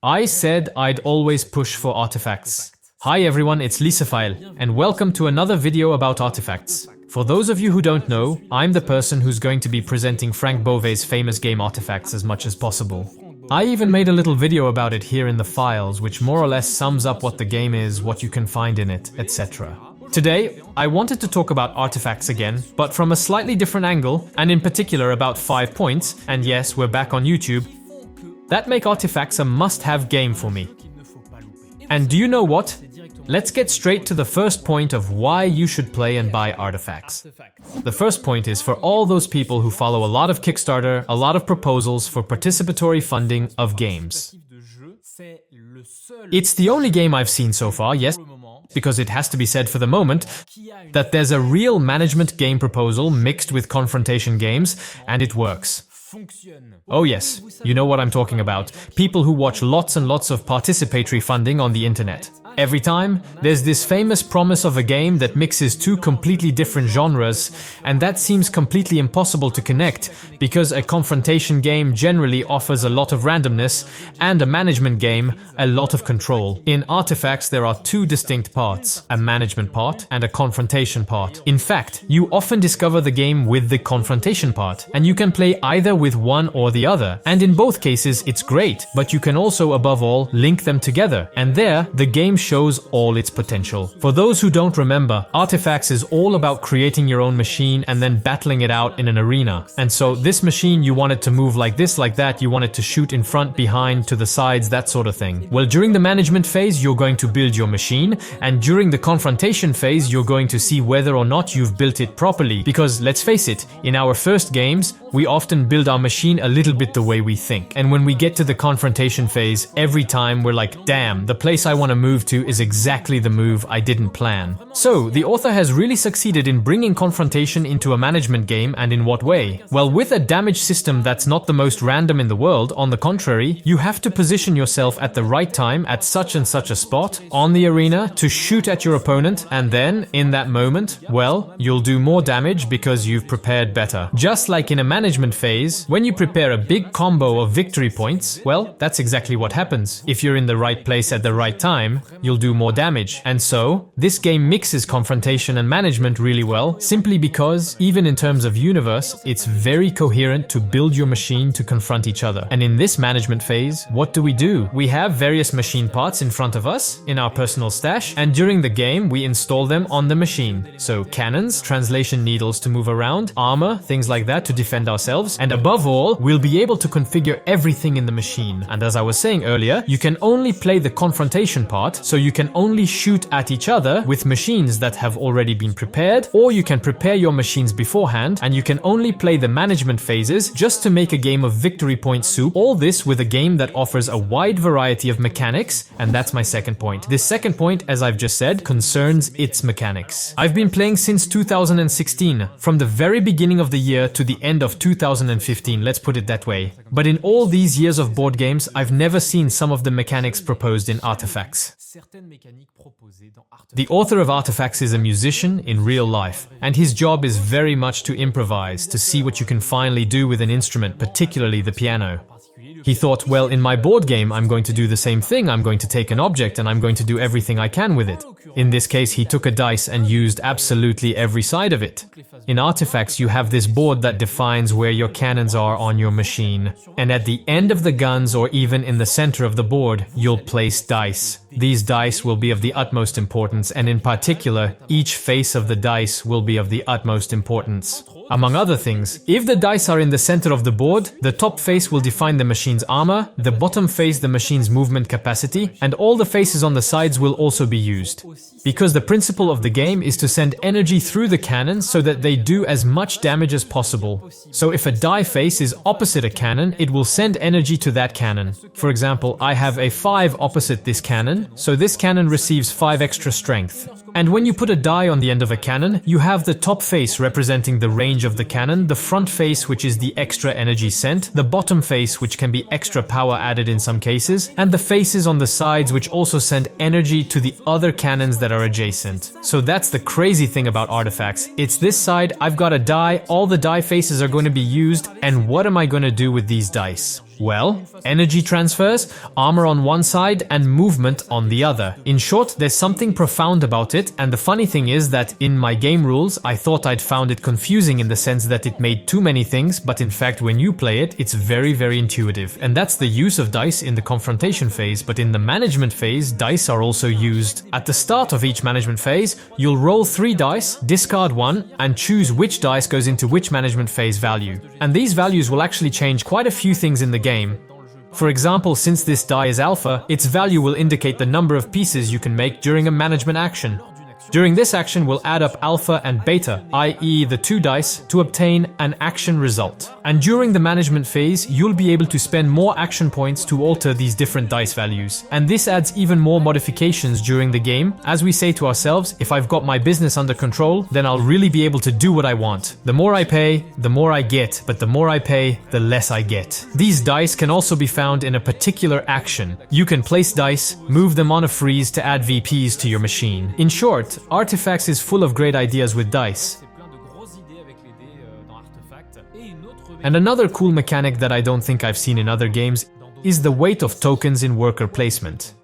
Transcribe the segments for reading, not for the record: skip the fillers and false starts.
I said I'd always push for artifacts. Hi everyone, it's Lisafael, and welcome to another video about artifacts. For those of you who don't know, I'm the person who's going to be presenting Frank Beauvais' famous game Artefacts as much as possible. I even made a little video about it here in the files, which more or less sums up what the game is, what you can find in it, etc. Today, I wanted to talk about Artefacts again, but from a slightly different angle, and in particular about 5 points, and yes, we're back on YouTube, that make Artefacts a must-have game for me. And do you know what? Let's get straight to the first point of why you should play and buy Artefacts. The first point is for all those people who follow a lot of Kickstarter, a lot of proposals for participatory funding of games. It's the only game I've seen so far, yes, because it has to be said for the moment, that there's a real management game proposal mixed with confrontation games, and it works. Oh yes, you know what I'm talking about. People who watch lots and lots of participatory funding on the internet. Every time, there's this famous promise of a game that mixes two completely different genres, and that seems completely impossible to connect, because a confrontation game generally offers a lot of randomness, and a management game, a lot of control. In Artefacts, there are two distinct parts, a management part and a confrontation part. In fact, you often discover the game with the confrontation part, and you can play either with one or the other, and in both cases it's great, but you can also, above all, link them together, and there, the game shows all its potential. For those who don't remember, Artefacts is all about creating your own machine and then battling it out in an arena. And so this machine, you want it to move like this, like that, you want it to shoot in front, behind, to the sides, that sort of thing. Well, during the management phase, you're going to build your machine, and during the confrontation phase, you're going to see whether or not you've built it properly. Because let's face it, in our first games, we often build our machine a little bit the way we think. And when we get to the confrontation phase, every time we're like, damn, the place I want to move to is exactly the move I didn't plan. So, the author has really succeeded in bringing confrontation into a management game, and in what way? Well, with a damage system that's not the most random in the world, on the contrary, you have to position yourself at the right time at such and such a spot on the arena to shoot at your opponent, and then, in that moment, well, you'll do more damage because you've prepared better. Just like in a management phase, when you prepare a big combo of victory points, well, that's exactly what happens. If you're in the right place at the right time, you'll do more damage. And so, this game mixes confrontation and management really well, simply because, even in terms of universe, it's very coherent to build your machine to confront each other. And in this management phase, what do? We have various machine parts in front of us, in our personal stash, and during the game, we install them on the machine. So, cannons, translation needles to move around, armor, things like that to defend ourselves, and above all, we'll be able to configure everything in the machine. And as I was saying earlier, you can only play the confrontation part, so you can only shoot at each other with machines that have already been prepared, or you can prepare your machines beforehand, and you can only play the management phases just to make a game of victory point soup, all this with a game that offers a wide variety of mechanics, and that's my second point. This second point, as I've just said, concerns its mechanics. I've been playing since 2016, from the very beginning of the year to the end of 2015, let's put it that way. But in all these years of board games, I've never seen some of the mechanics proposed in Artefacts. The author of Artefacts is a musician in real life, and his job is very much to improvise, to see what you can finally do with an instrument, particularly the piano. He thought, well, in my board game, I'm going to do the same thing. I'm going to take an object and I'm going to do everything I can with it. In this case, he took a dice and used absolutely every side of it. In Artefacts, you have this board that defines where your cannons are on your machine. And at the end of the guns, or even in the center of the board, you'll place dice. These dice will be of the utmost importance, and in particular, each face of the dice will be of the utmost importance. Among other things, if the dice are in the center of the board, the top face will define the machine's armor, the bottom face the machine's movement capacity, and all the faces on the sides will also be used. Because the principle of the game is to send energy through the cannon so that they do as much damage as possible. So if a die face is opposite a cannon, it will send energy to that cannon. For example, I have a 5 opposite this cannon, so this cannon receives 5 extra strength. And when you put a die on the end of a cannon, you have the top face representing the range of the cannon, the front face which is the extra energy sent, the bottom face which can be extra power added in some cases, and the faces on the sides which also send energy to the other cannons that are adjacent. So that's the crazy thing about Artefacts. It's this side, I've got a die, all the die faces are going to be used, and what am I going to do with these dice? Well, energy transfers, armor on one side and movement on the other. In short, there's something profound about it, and the funny thing is that in my game rules, I thought I'd found it confusing in the sense that it made too many things, but in fact when you play it, it's very, very intuitive. And that's the use of dice in the confrontation phase, but in the management phase, dice are also used. At the start of each management phase, you'll roll 3 dice, discard 1, and choose which dice goes into which management phase value. And these values will actually change quite a few things in the game. For example, since this die is alpha, its value will indicate the number of pieces you can make during a management action. During this action, we'll add up alpha and beta, i.e. the 2 dice, to obtain an action result. And during the management phase, you'll be able to spend more action points to alter these different dice values. And this adds even more modifications during the game, as we say to ourselves, if I've got my business under control, then I'll really be able to do what I want. The more I pay, the more I get, but the more I pay, the less I get. These dice can also be found in a particular action. You can place dice, move them on a freeze to add VPs to your machine. In short, Artefacts is full of great ideas with dice. And another cool mechanic that I don't think I've seen in other games is the weight of tokens in worker placement.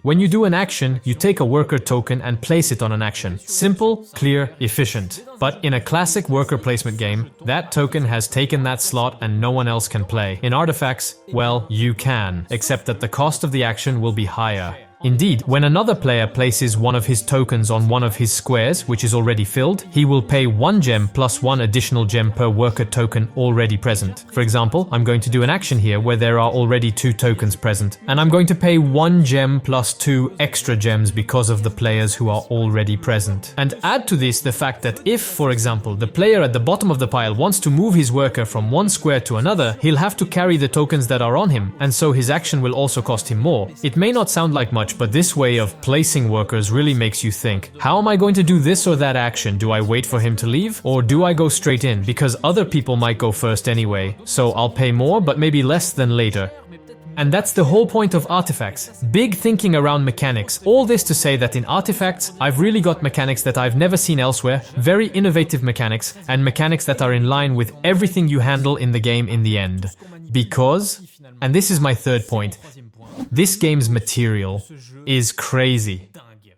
When you do an action, you take a worker token and place it on an action. Simple, clear, efficient. But in a classic worker placement game, that token has taken that slot and no one else can play. In Artefacts, well, you can, except that the cost of the action will be higher. Indeed, when another player places one of his tokens on one of his squares, which is already filled, he will pay 1 gem plus 1 additional gem per worker token already present. For example, I'm going to do an action here where there are already 2 tokens present, and I'm going to pay 1 gem plus 2 extra gems because of the players who are already present. And add to this the fact that if, for example, the player at the bottom of the pile wants to move his worker from one square to another, he'll have to carry the tokens that are on him, and so his action will also cost him more. It may not sound like much, but this way of placing workers really makes you think, how am I going to do this or that action? Do I wait for him to leave? Or do I go straight in? Because other people might go first anyway, so I'll pay more but maybe less than later. And that's the whole point of Artefacts. Big thinking around mechanics. All this to say that in Artefacts, I've really got mechanics that I've never seen elsewhere, very innovative mechanics, and mechanics that are in line with everything you handle in the game in the end. Because, and this is my third point, this game's material is crazy.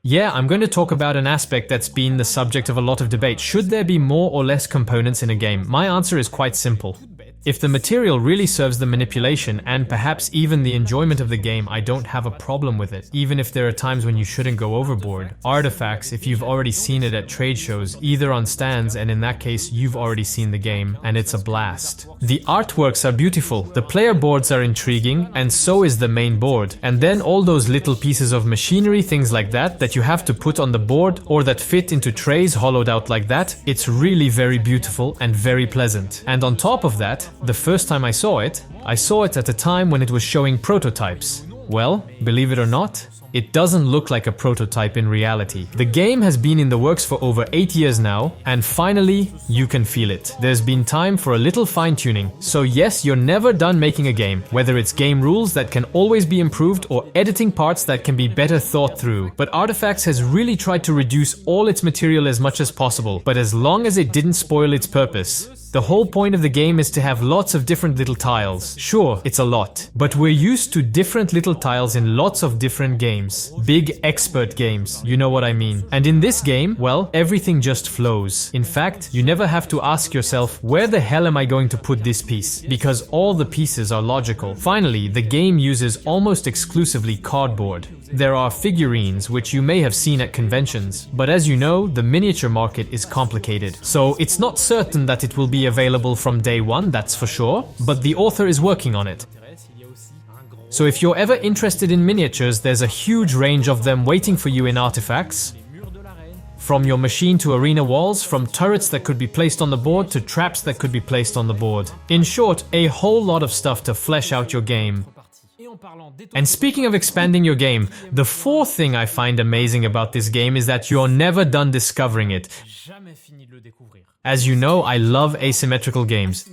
Yeah, I'm going to talk about an aspect that's been the subject of a lot of debate. Should there be more or less components in a game? My answer is quite simple. If the material really serves the manipulation and perhaps even the enjoyment of the game, I don't have a problem with it, even if there are times when you shouldn't go overboard. Artefacts, if you've already seen it at trade shows, either on stands, and in that case you've already seen the game, and it's a blast. The artworks are beautiful, the player boards are intriguing, and so is the main board. And then all those little pieces of machinery, things like that you have to put on the board or that fit into trays hollowed out like that, it's really very beautiful and very pleasant. And on top of that, the first time I saw it at a time when it was showing prototypes. Well, believe it or not, it doesn't look like a prototype in reality. The game has been in the works for over 8 years now, and finally, you can feel it. There's been time for a little fine-tuning. So yes, you're never done making a game, whether it's game rules that can always be improved or editing parts that can be better thought through. But Artefacts has really tried to reduce all its material as much as possible, but as long as it didn't spoil its purpose. The whole point of the game is to have lots of different little tiles. Sure, it's a lot, but we're used to different little tiles in lots of different games. Big expert games, you know what I mean. And in this game, well, everything just flows. In fact, you never have to ask yourself, where the hell am I going to put this piece? Because all the pieces are logical. Finally, the game uses almost exclusively cardboard. There are figurines, which you may have seen at conventions, but as you know, the miniature market is complicated. So it's not certain that it will be available from day one, that's for sure, but the author is working on it. So if you're ever interested in miniatures, there's a huge range of them waiting for you in Artefacts. From your machine to arena walls, from turrets that could be placed on the board to traps that could be placed on the board. In short, a whole lot of stuff to flesh out your game. And speaking of expanding your game, the fourth thing I find amazing about this game is that you're never done discovering it. As you know, I love asymmetrical games.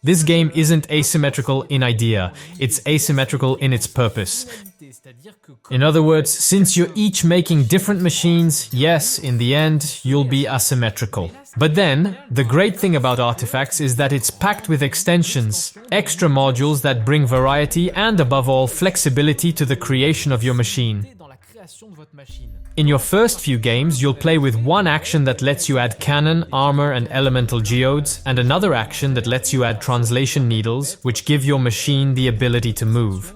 This game isn't asymmetrical in idea, it's asymmetrical in its purpose. In other words, since you're each making different machines, yes, in the end, you'll be asymmetrical. But then, the great thing about Artefacts is that it's packed with extensions, extra modules that bring variety and, above all, flexibility to the creation of your machine. In your first few games, you'll play with one action that lets you add cannon, armor, and elemental geodes, and another action that lets you add translation needles, which give your machine the ability to move.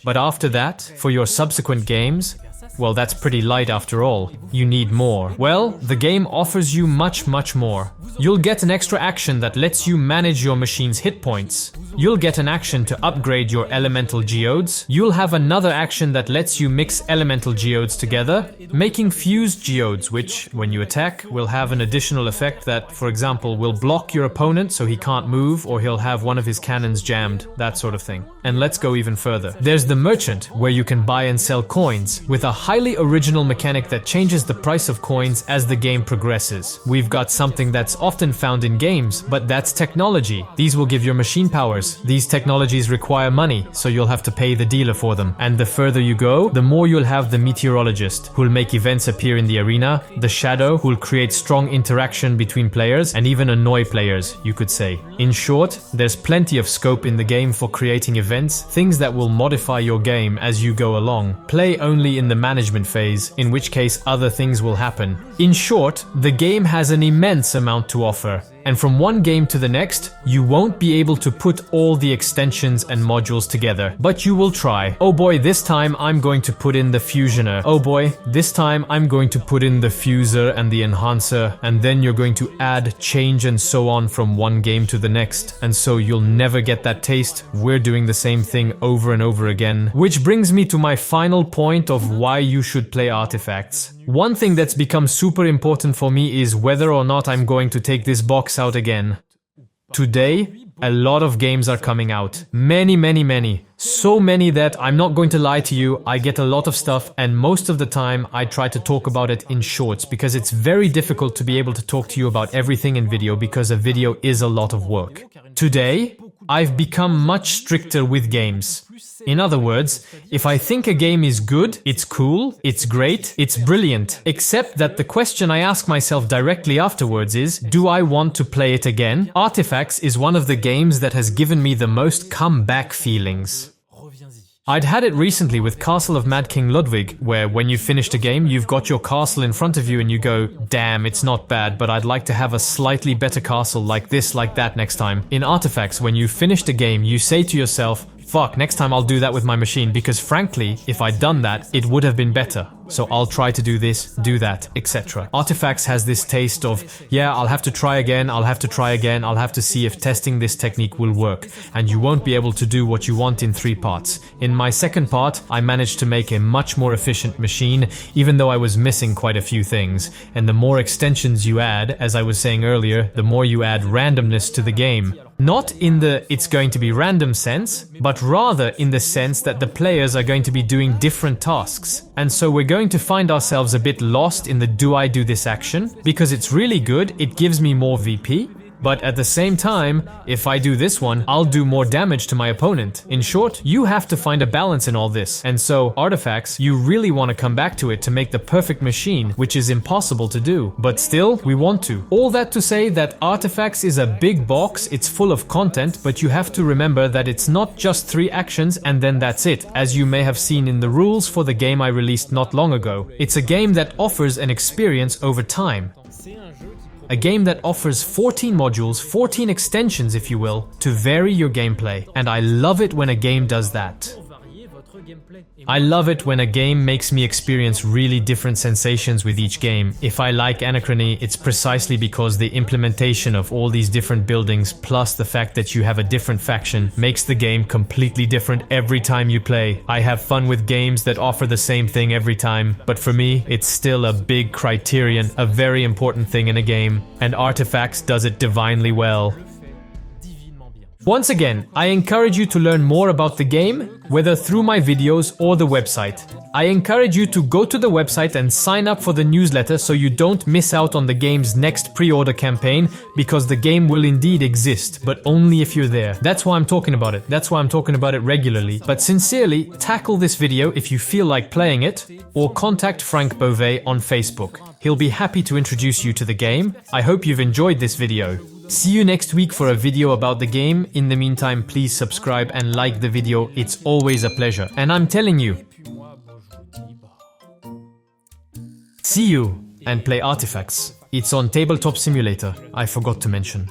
But after that, for your subsequent games, well, that's pretty light after all. You need more. Well, the game offers you much more. You'll get an extra action that lets you manage your machine's hit points. You'll get an action to upgrade your elemental geodes. You'll have another action that lets you mix elemental geodes together, making fused geodes, which, when you attack, will have an additional effect that, for example, will block your opponent so he can't move, or he'll have one of his cannons jammed, that sort of thing. And let's go even further. There's the merchant, where you can buy and sell coins, with a highly original mechanic that changes the price of coins as the game progresses. We've got something that's often found in games, but that's technology. These will give your machine powers. These technologies require money, so you'll have to pay the dealer for them. And the further you go, the more you'll have the meteorologist, who'll make events appear in the arena, the shadow, who'll create strong interaction between players, and even annoy players, you could say. In short, there's plenty of scope in the game for creating events, things that will modify your game as you go along. Play only in the management phase, in which case other things will happen. In short, the game has an immense amount to offer. And from one game to the next, you won't be able to put all the extensions and modules together, but you will try. Oh boy, this time I'm going to put in the fusioner. Oh boy, this time I'm going to put in the fuser and the enhancer, and then you're going to add, change, and so on from one game to the next. And so you'll never get that taste. We're doing the same thing over and over again. Which brings me to my final point of why you should play Artefacts. One thing that's become super important for me is whether or not I'm going to take this box out again. Today, a lot of games are coming out. Many. So many that I'm not going to lie to you, I get a lot of stuff, and most of the time I try to talk about it in shorts because it's very difficult to be able to talk to you about everything in video because a video is a lot of work. Today, I've become much stricter with games. In other words, if I think a game is good, it's cool, it's great, it's brilliant. Except that the question I ask myself directly afterwards is, do I want to play it again? Artefacts is one of the games that has given me the most comeback feelings. I'd had it recently with Castle of Mad King Ludwig, where when you finished a game, you've got your castle in front of you and you go, damn, it's not bad, but I'd like to have a slightly better castle like this, like that next time. In Artefacts, when you finished a game, you say to yourself, fuck, next time I'll do that with my machine, because frankly, if I'd done that, it would have been better. So I'll try to do this, do that, etc. Artefacts has this taste of, yeah, I'll have to try again, I'll have to see if testing this technique will work, and you won't be able to do what you want in 3 parts. In my second part, I managed to make a much more efficient machine, even though I was missing quite a few things. And the more extensions you add, as I was saying earlier, the more you add randomness to the game. Not in the it's going to be random sense, but rather in the sense that the players are going to be doing different tasks. And so we're going to find ourselves a bit lost in the do I do this action? Because it's really good, it gives me more VP. But at the same time, if I do this one, I'll do more damage to my opponent. In short, you have to find a balance in all this. And so, Artefacts, you really want to come back to it to make the perfect machine, which is impossible to do. But still, we want to. All that to say that Artefacts is a big box, it's full of content, but you have to remember that it's not just 3 actions and then that's it, as you may have seen in the rules for the game I released not long ago. It's a game that offers an experience over time. A game that offers 14 modules, 14 extensions if you will, to vary your gameplay. And I love it when a game does that. I love it when a game makes me experience really different sensations with each game. If I like Anachrony, it's precisely because the implementation of all these different buildings plus the fact that you have a different faction makes the game completely different every time you play. I have fun with games that offer the same thing every time, but for me, it's still a big criterion, a very important thing in a game, and Artefacts does it divinely well. Once again, I encourage you to learn more about the game, whether through my videos or the website. I encourage you to go to the website and sign up for the newsletter so you don't miss out on the game's next pre-order campaign, because the game will indeed exist, but only if you're there. That's why I'm talking about it. That's why I'm talking about it regularly. But sincerely, tackle this video if you feel like playing it, or contact Frank Beauvais on Facebook. He'll be happy to introduce you to the game. I hope you've enjoyed this video. See you next week for a video about the game. In the meantime, please subscribe and like the video. It's always a pleasure. And I'm telling you, see you and play Artefacts. It's on Tabletop Simulator, I forgot to mention.